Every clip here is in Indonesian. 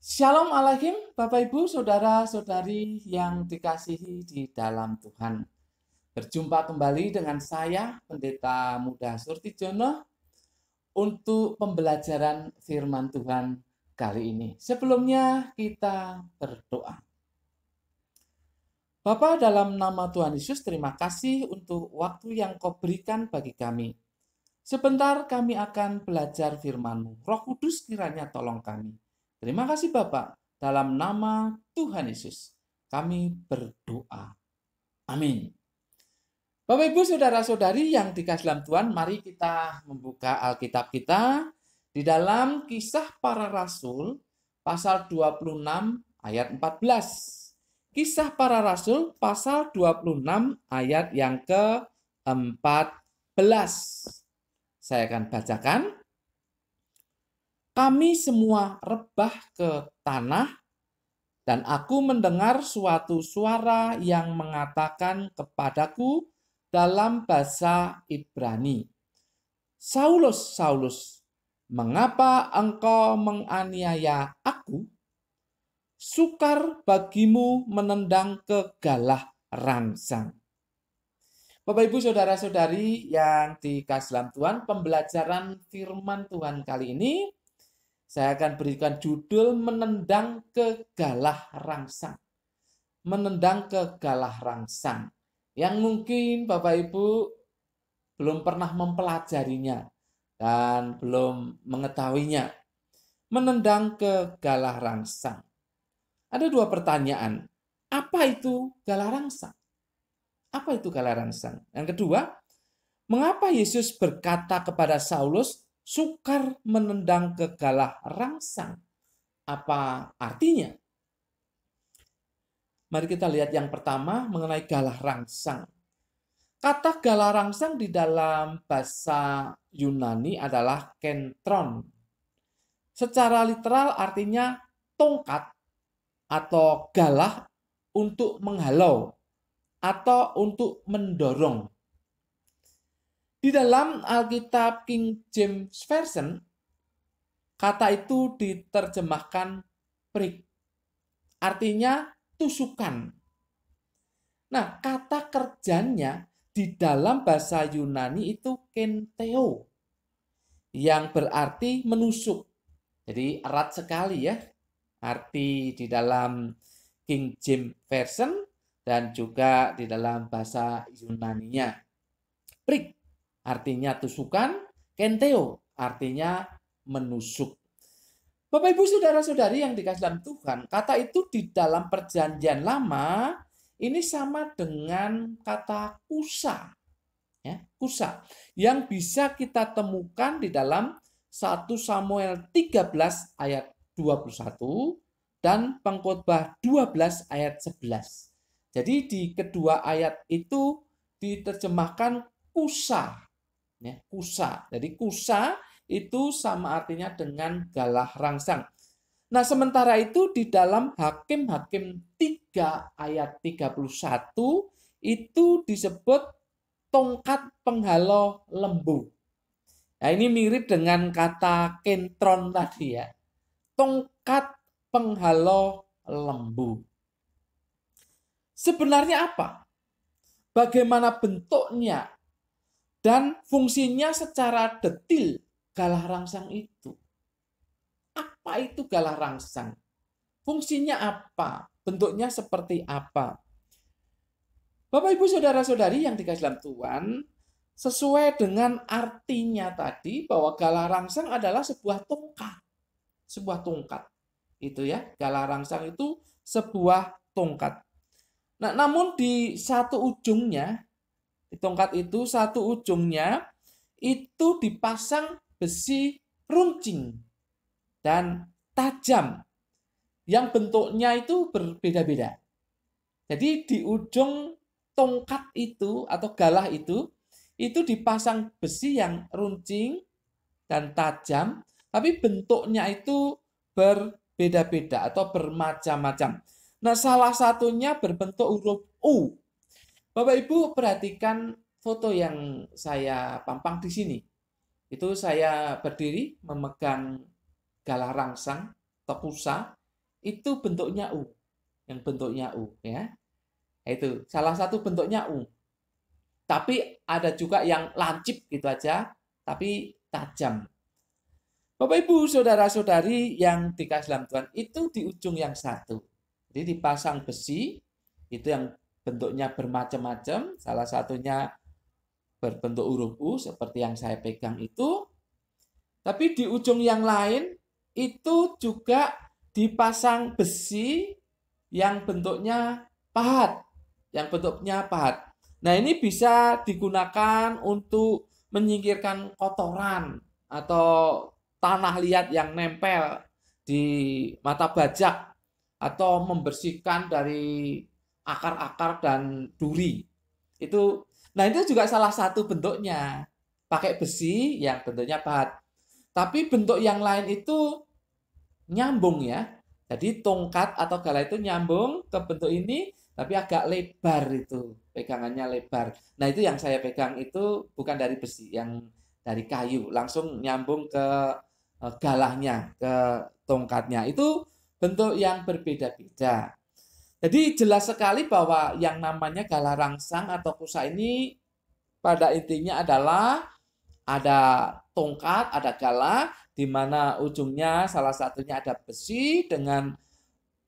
Shalom alaikum, Bapak Ibu, saudara-saudari yang dikasihi di dalam Tuhan. Berjumpa kembali dengan saya, Pendeta Muda Surtijono, untuk pembelajaran firman Tuhan kali ini. Sebelumnya kita berdoa. Bapa, dalam nama Tuhan Yesus, terima kasih untuk waktu yang Kau berikan bagi kami. Sebentar kami akan belajar firman-Mu. Roh Kudus kiranya tolong kami. Terima kasih Bapak, dalam nama Tuhan Yesus kami berdoa. Amin. Bapak Ibu saudara-saudari yang dikasihi dalam Tuhan, mari kita membuka Alkitab kita di dalam Kisah Para Rasul pasal 26 ayat 14. Kisah Para Rasul pasal 26 ayat yang ke-14. Saya akan bacakan. Kami semua rebah ke tanah, dan aku mendengar suatu suara yang mengatakan kepadaku dalam bahasa Ibrani, Saulus, Saulus, mengapa engkau menganiaya aku? Sukar bagimu menendang ke galah rangsang. Bapak Ibu saudara-saudari yang dikasihi dalam Tuhan, pembelajaran firman Tuhan kali ini saya akan berikan judul menendang ke galah rangsang. Menendang ke galah rangsang. Yang mungkin Bapak Ibu belum pernah mempelajarinya dan belum mengetahuinya. Menendang ke galah rangsang. Ada dua pertanyaan. Apa itu galah rangsang? Apa itu galah rangsang? Yang kedua, mengapa Yesus berkata kepada Saulus, sukar menendang ke galah rangsang? Apa artinya? Mari kita lihat yang pertama mengenai galah rangsang. Kata galah rangsang di dalam bahasa Yunani adalah kentron. Secara literal artinya tongkat atau galah untuk menghalau atau untuk mendorong. Di dalam Alkitab King James Version, kata itu diterjemahkan prick. Artinya tusukan. Nah, kata kerjanya di dalam bahasa Yunani itu kenteo, yang berarti menusuk. Jadi erat sekali ya, arti di dalam King James Version dan juga di dalam bahasa Yunaninya. Prick artinya tusukan, kenteo artinya menusuk. Bapak Ibu saudara-saudari yang dikasihi dalam Tuhan, kata itu di dalam Perjanjian Lama ini sama dengan kata kusa. Ya, kusa yang bisa kita temukan di dalam 1 Samuel 13 ayat 21 dan Pengkhotbah 12 ayat 11. Jadi di kedua ayat itu diterjemahkan kusa. Ya, kusa. Jadi kusa itu sama artinya dengan galah rangsang. Nah, sementara itu di dalam Hakim-Hakim 3 ayat 31 itu disebut tongkat penghalau lembu. Nah, ini mirip dengan kata kentron tadi ya. Tongkat penghalau lembu. Sebenarnya apa? Bagaimana bentuknya dan fungsinya secara detil galah rangsang itu? Apa itu galah rangsang? Fungsinya apa? Bentuknya seperti apa? Bapak Ibu saudara-saudari yang dikasihi dalam Tuhan, sesuai dengan artinya tadi bahwa galah rangsang adalah sebuah tongkat. Sebuah tongkat. Itu ya, galah rangsang itu sebuah tongkat. Nah, namun di satu ujungnya, di tongkat itu satu ujungnya itu dipasang besi runcing dan tajam yang bentuknya itu berbeda-beda. Jadi di ujung tongkat itu atau galah itu dipasang besi yang runcing dan tajam, tapi bentuknya itu berbeda-beda atau bermacam-macam. Nah, salah satunya berbentuk huruf U. Bapak Ibu perhatikan foto yang saya pampang di sini. Itu saya berdiri memegang galah rangsang atau kusa itu bentuknya U. Yang bentuknya U ya. Itu salah satu bentuknya U. Tapi ada juga yang lancip gitu aja, tapi tajam. Bapak Ibu, saudara-saudari yang dikasih dalam Tuhan, itu di ujung yang satu. Jadi dipasang besi, itu yang bentuknya bermacam-macam, salah satunya berbentuk huruf U seperti yang saya pegang itu. Tapi di ujung yang lain itu juga dipasang besi yang bentuknya pahat, yang bentuknya pahat. Nah, ini bisa digunakan untuk menyingkirkan kotoran atau tanah liat yang nempel di mata bajak atau membersihkan dari akar-akar dan duri. Nah, itu juga salah satu bentuknya. Pakai besi yang bentuknya pahat. Tapi bentuk yang lain itu nyambung ya. Jadi tongkat atau gala itu nyambung ke bentuk ini, tapi agak lebar itu, pegangannya lebar. Nah, itu yang saya pegang itu bukan dari besi, yang dari kayu, langsung nyambung ke galahnya, ke tongkatnya. Itu bentuk yang berbeda-beda. Jadi jelas sekali bahwa yang namanya galah rangsang atau kusa ini pada intinya adalah ada tongkat, ada galah, di mana ujungnya salah satunya ada besi dengan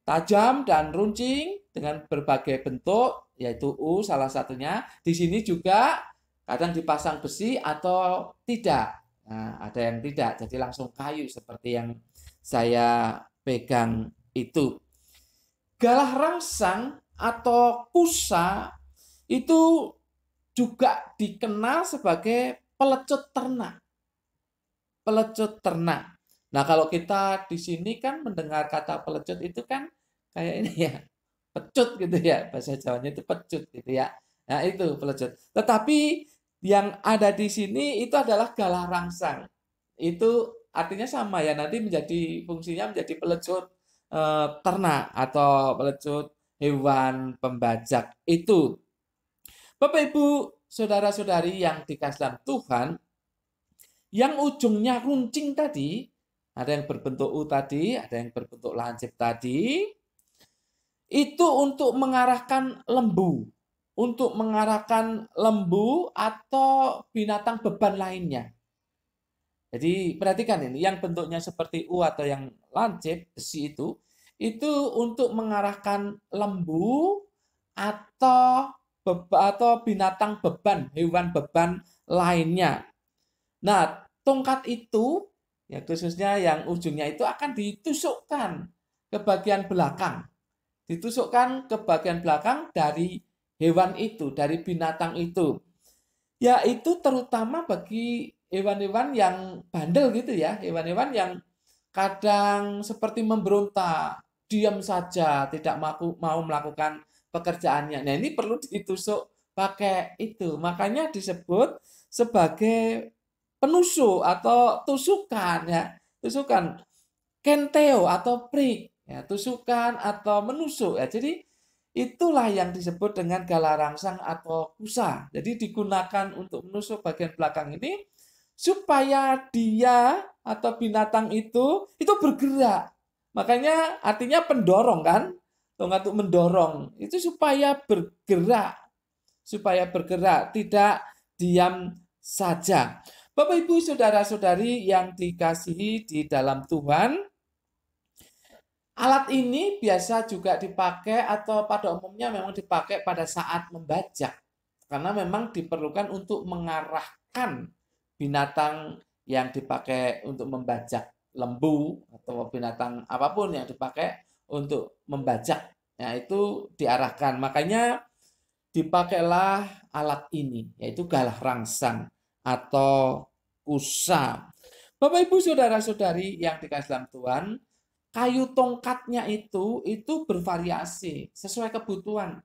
tajam dan runcing dengan berbagai bentuk, yaitu U salah satunya. Di sini juga kadang dipasang besi atau tidak. Nah, ada yang tidak, jadi langsung kayu seperti yang saya pegang itu. Galah rangsang atau kusa itu juga dikenal sebagai pelecut ternak. Pelecut ternak. Nah, kalau kita di sini kan mendengar kata pelecut itu kan kayak ini ya, pecut gitu ya, bahasa Jawanya itu pecut gitu ya. Nah, itu pelecut. Tetapi yang ada di sini itu adalah galah rangsang. Itu artinya sama ya, nanti menjadi fungsinya menjadi pelecut ternak atau pelecut hewan pembajak itu. Bapak Ibu, saudara-saudari yang dikasih dalam Tuhan, yang ujungnya runcing tadi, ada yang berbentuk U tadi, ada yang berbentuk lancip tadi, itu untuk mengarahkan lembu. Untuk mengarahkan lembu atau binatang beban lainnya. Jadi perhatikan ini, yang bentuknya seperti U atau yang lancip, besi itu untuk mengarahkan lembu atau binatang beban, hewan beban lainnya. Nah, tongkat itu, ya khususnya yang ujungnya itu akan ditusukkan ke bagian belakang. Ditusukkan ke bagian belakang dari hewan itu, dari binatang itu. Yaitu terutama bagi hewan-hewan yang bandel gitu ya, hewan-hewan yang kadang seperti memberontak, diam saja, tidak mau melakukan pekerjaannya. Nah, ini perlu ditusuk pakai itu. Makanya disebut sebagai penusuk atau tusukan ya. Tusukan kenteo atau prik ya, tusukan atau menusuk ya. Jadi itulah yang disebut dengan galah rangsang atau kusa. Jadi digunakan untuk menusuk bagian belakang ini supaya dia atau binatang itu bergerak. Makanya artinya pendorong kan? Tongkat untuk mendorong. Itu supaya bergerak, tidak diam saja. Bapak Ibu saudara-saudari yang dikasihi di dalam Tuhan, alat ini biasa juga dipakai atau pada umumnya memang dipakai pada saat membajak. Karena memang diperlukan untuk mengarahkan binatang yang dipakai untuk membajak, lembu atau binatang apapun yang dipakai untuk membajak. Nah, itu diarahkan. Makanya dipakailah alat ini, yaitu galah rangsang atau kusa. Bapak Ibu saudara-saudari yang dikasih dalam Tuhan, kayu tongkatnya itu bervariasi sesuai kebutuhan.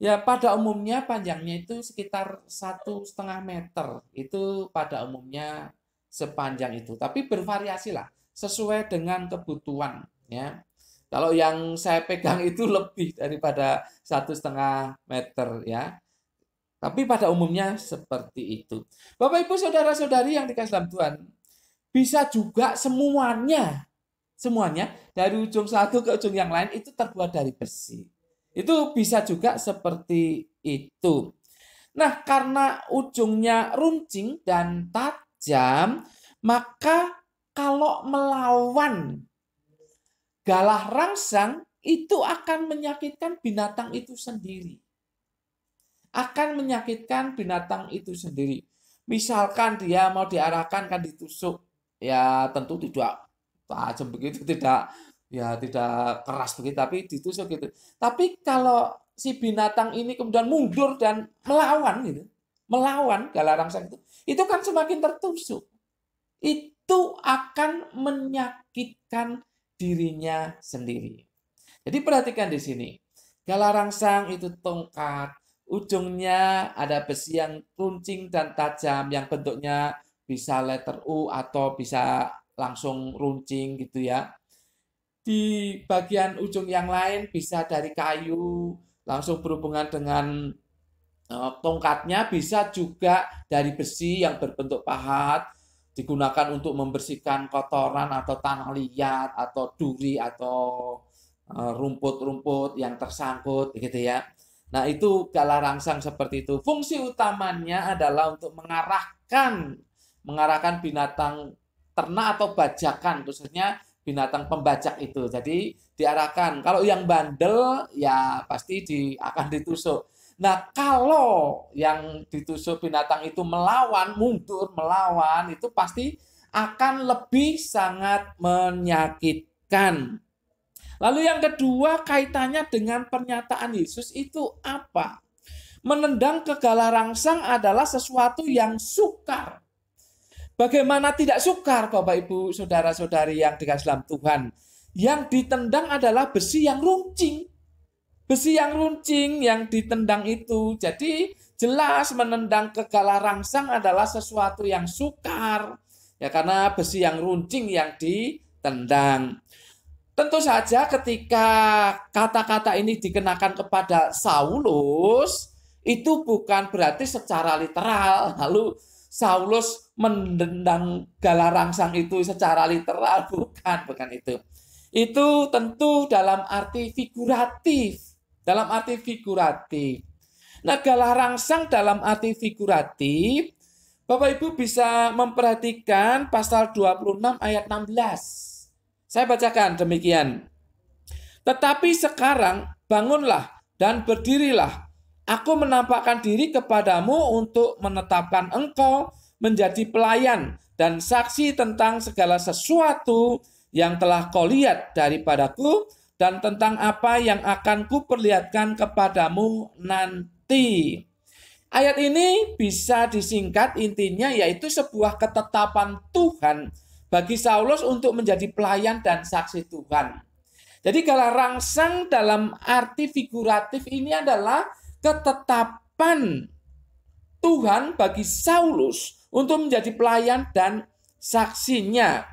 Ya, pada umumnya panjangnya itu sekitar 1,5 meter. Itu pada umumnya sepanjang itu. Tapi bervariasi lah, sesuai dengan kebutuhan. Ya. Kalau yang saya pegang itu lebih daripada 1,5 meter ya. Tapi pada umumnya seperti itu. Bapak Ibu saudara-saudari yang dikasih dalam Tuhan, bisa juga semuanya Semuanya dari ujung satu ke ujung yang lain itu terbuat dari besi. Itu bisa juga seperti itu. Nah, karena ujungnya runcing dan tajam, maka kalau melawan galah rangsang itu akan menyakitkan binatang itu sendiri. Akan menyakitkan binatang itu sendiri. Misalkan dia mau diarahkan kan ditusuk, ya tentu tidak tajam begitu, tidak keras begitu, tapi ditusuk gitu. Tapi kalau si binatang ini kemudian mundur dan melawan gitu, melawan galah rangsang itu kan semakin tertusuk. Itu akan menyakitkan dirinya sendiri. Jadi perhatikan di sini. Galah rangsang itu tongkat, ujungnya ada besi yang runcing dan tajam yang bentuknya bisa letter U atau bisa langsung runcing gitu ya. Di bagian ujung yang lain bisa dari kayu, langsung berhubungan dengan tongkatnya, bisa juga dari besi yang berbentuk pahat, digunakan untuk membersihkan kotoran atau tanah liat atau duri atau rumput-rumput yang tersangkut gitu ya. Nah, itu galah rangsang seperti itu. Fungsi utamanya adalah untuk mengarahkan binatang ternak atau bajakan, khususnya binatang pembajak itu. Jadi diarahkan. Kalau yang bandel ya pasti akan ditusuk. Nah, kalau yang ditusuk binatang itu melawan, mundur, melawan, itu pasti akan lebih sangat menyakitkan. Lalu yang kedua kaitannya dengan pernyataan Yesus itu apa? Menendang ke galah rangsang adalah sesuatu yang sukar. Bagaimana tidak sukar Bapak Ibu saudara-saudari yang dikasihi dalam Tuhan? Yang ditendang adalah besi yang runcing. Besi yang runcing yang ditendang itu. Jadi jelas menendang ke galah rangsang adalah sesuatu yang sukar. Ya karena besi yang runcing yang ditendang. Tentu saja ketika kata-kata ini dikenakan kepada Saulus, itu bukan berarti secara literal. Lalu Saulus menendang galah rangsang itu secara literal, bukan itu. Itu tentu dalam arti figuratif. Dalam arti figuratif. Nah, galah rangsang dalam arti figuratif, Bapak Ibu bisa memperhatikan pasal 26 ayat 16. Saya bacakan demikian. Tetapi sekarang bangunlah dan berdirilah. Aku menampakkan diri kepadamu untuk menetapkan engkau menjadi pelayan dan saksi tentang segala sesuatu yang telah kau lihat daripadaku dan tentang apa yang akan kuperlihatkan kepadamu nanti. Ayat ini bisa disingkat intinya yaitu sebuah ketetapan Tuhan bagi Saulus untuk menjadi pelayan dan saksi Tuhan. Jadi galah rangsang dalam arti figuratif ini adalah ketetapan Tuhan bagi Saulus untuk menjadi pelayan dan saksinya.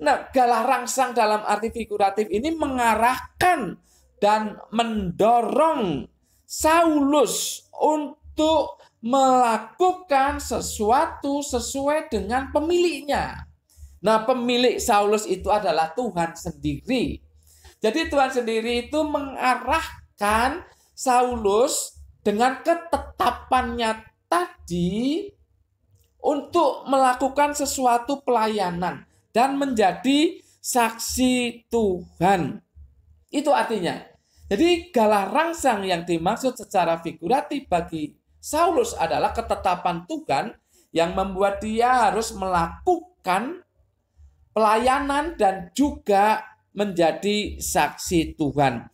Nah, galah rangsang dalam arti figuratif ini mengarahkan dan mendorong Saulus untuk melakukan sesuatu sesuai dengan pemiliknya. Nah, pemilik Saulus itu adalah Tuhan sendiri. Jadi Tuhan sendiri itu mengarahkan Saulus dengan ketetapannya tadi untuk melakukan sesuatu pelayanan dan menjadi saksi Tuhan. Itu artinya. Jadi galah rangsang yang dimaksud secara figuratif bagi Saulus adalah ketetapan Tuhan yang membuat dia harus melakukan pelayanan dan juga menjadi saksi Tuhan.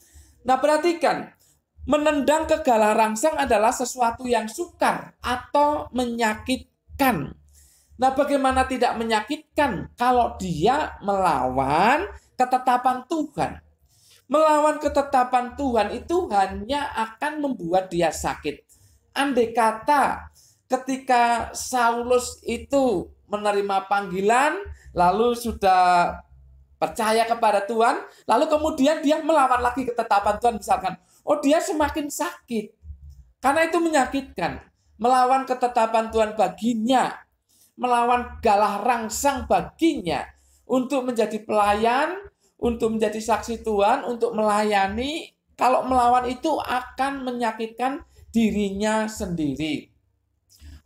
Nah, perhatikan, menendang ke galah rangsang adalah sesuatu yang sukar atau menyakitkan. Nah, bagaimana tidak menyakitkan kalau dia melawan ketetapan Tuhan? Melawan ketetapan Tuhan itu hanya akan membuat dia sakit. Andai kata ketika Saulus itu menerima panggilan, lalu sudah percaya kepada Tuhan, lalu kemudian dia melawan lagi ketetapan Tuhan misalkan. Oh, dia semakin sakit. Karena itu menyakitkan. Melawan ketetapan Tuhan baginya, melawan galah rangsang baginya untuk menjadi pelayan, untuk menjadi saksi Tuhan, untuk melayani. Kalau melawan itu akan menyakitkan dirinya sendiri.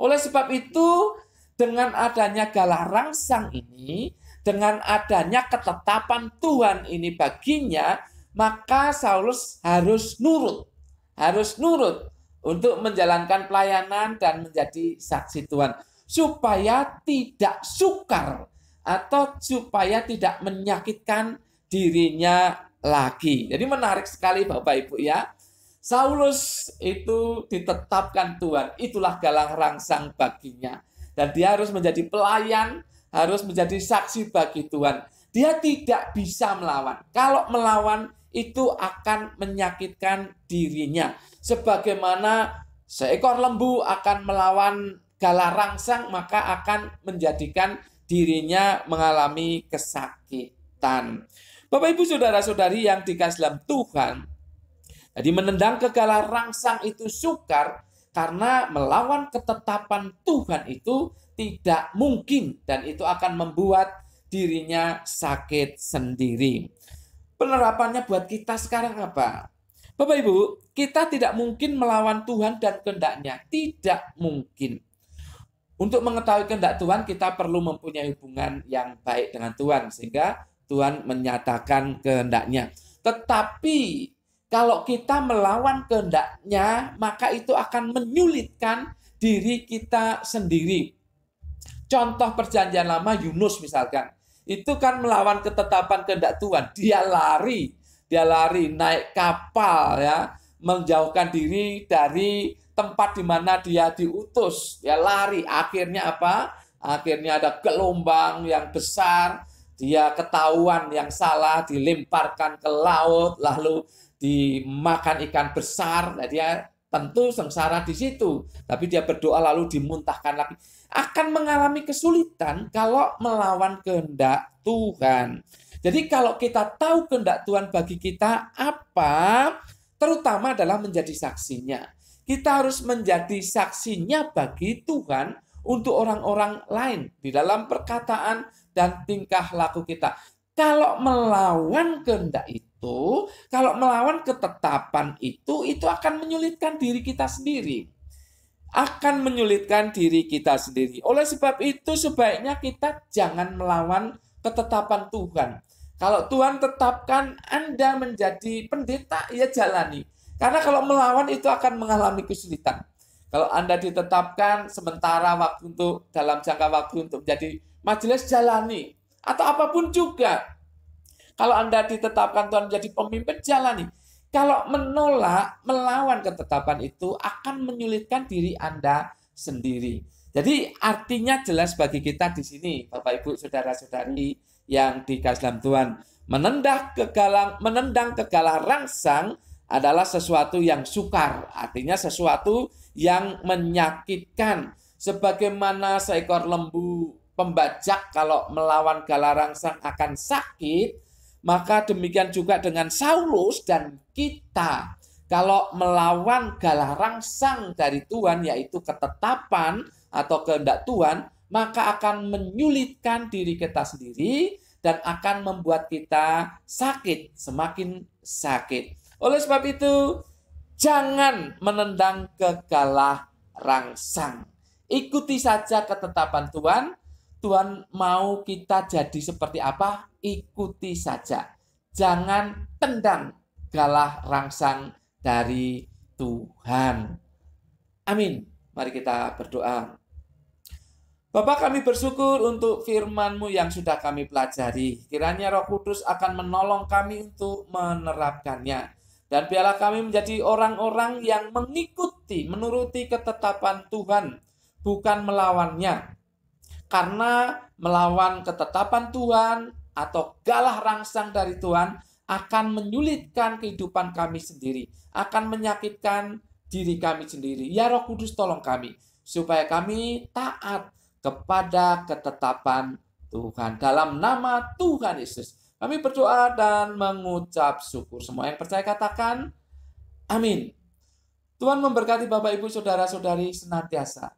Oleh sebab itu, dengan adanya galah rangsang ini, dengan adanya ketetapan Tuhan ini baginya, maka Saulus harus nurut. Harus nurut untuk menjalankan pelayanan dan menjadi saksi Tuhan. Supaya tidak sukar atau supaya tidak menyakitkan dirinya lagi. Jadi menarik sekali Bapak Ibu ya. Saulus itu ditetapkan Tuhan, itulah galah rangsang baginya. Dan dia harus menjadi pelayan, harus menjadi saksi bagi Tuhan. Dia tidak bisa melawan. Kalau melawan itu akan menyakitkan dirinya. Sebagaimana seekor lembu akan melawan galah rangsang, maka akan menjadikan dirinya mengalami kesakitan. Bapak Ibu saudara-saudari yang dikasihi dalam Tuhan, jadi menendang ke galah rangsang itu sukar karena melawan ketetapan Tuhan itu tidak mungkin dan itu akan membuat dirinya sakit sendiri. Penerapannya buat kita sekarang apa? Bapak Ibu, kita tidak mungkin melawan Tuhan dan kehendaknya. Tidak mungkin. Untuk mengetahui kehendak Tuhan, kita perlu mempunyai hubungan yang baik dengan Tuhan sehingga Tuhan menyatakan kehendaknya. Tetapi kalau kita melawan kehendaknya, maka itu akan menyulitkan diri kita sendiri. Contoh perjanjian lama Yunus misalkan. Itu kan melawan ketetapan kehendak Tuhan. Dia lari naik kapal ya, menjauhkan diri dari tempat di mana dia diutus. Dia lari, akhirnya apa? Akhirnya ada gelombang yang besar, dia ketahuan yang salah, dilemparkan ke laut, lalu dimakan ikan besar. Nah, dia tentu sengsara di situ. Tapi dia berdoa lalu dimuntahkan lagi. Akan mengalami kesulitan kalau melawan kehendak Tuhan. Jadi kalau kita tahu kehendak Tuhan bagi kita apa, terutama adalah menjadi saksinya. Kita harus menjadi saksinya bagi Tuhan untuk orang-orang lain di dalam perkataan dan tingkah laku kita. Kalau melawan kehendak itu, kalau melawan ketetapan itu akan menyulitkan diri kita sendiri. Akan menyulitkan diri kita sendiri. Oleh sebab itu sebaiknya kita jangan melawan ketetapan Tuhan. Kalau Tuhan tetapkan Anda menjadi pendeta, ya jalani. Karena kalau melawan itu akan mengalami kesulitan. Kalau Anda ditetapkan sementara waktu untuk dalam jangka waktu untuk menjadi majelis, jalani. Atau apapun juga. Kalau Anda ditetapkan Tuhan menjadi pemimpin, jalani. Kalau menolak, melawan ketetapan itu akan menyulitkan diri Anda sendiri. Jadi artinya jelas bagi kita di sini, Bapak Ibu, saudara-saudari yang dikasihi dalam Tuhan. Menendang ke galah rangsang adalah sesuatu yang sukar. Artinya sesuatu yang menyakitkan. Sebagaimana seekor lembu pembajak kalau melawan galah rangsang akan sakit, maka demikian juga dengan Saulus dan kita. Kalau melawan galah rangsang dari Tuhan, yaitu ketetapan atau kehendak Tuhan, maka akan menyulitkan diri kita sendiri dan akan membuat kita sakit, semakin sakit. Oleh sebab itu, jangan menendang ke galah rangsang. Ikuti saja ketetapan Tuhan. Tuhan mau kita jadi seperti apa? Ikuti saja. Jangan tendang galah rangsang dari Tuhan. Amin. Mari kita berdoa. Bapa, kami bersyukur untuk firman-Mu yang sudah kami pelajari. Kiranya Roh Kudus akan menolong kami untuk menerapkannya. Dan biarlah kami menjadi orang-orang yang mengikuti, menuruti ketetapan Tuhan, bukan melawannya. Karena melawan ketetapan Tuhan atau galah rangsang dari Tuhan akan menyulitkan kehidupan kami sendiri, akan menyakitkan diri kami sendiri. Ya Roh Kudus, tolong kami supaya kami taat kepada ketetapan Tuhan. Dalam nama Tuhan Yesus kami berdoa dan mengucap syukur. Semua yang percaya katakan amin. Tuhan memberkati Bapak Ibu saudara-saudari senantiasa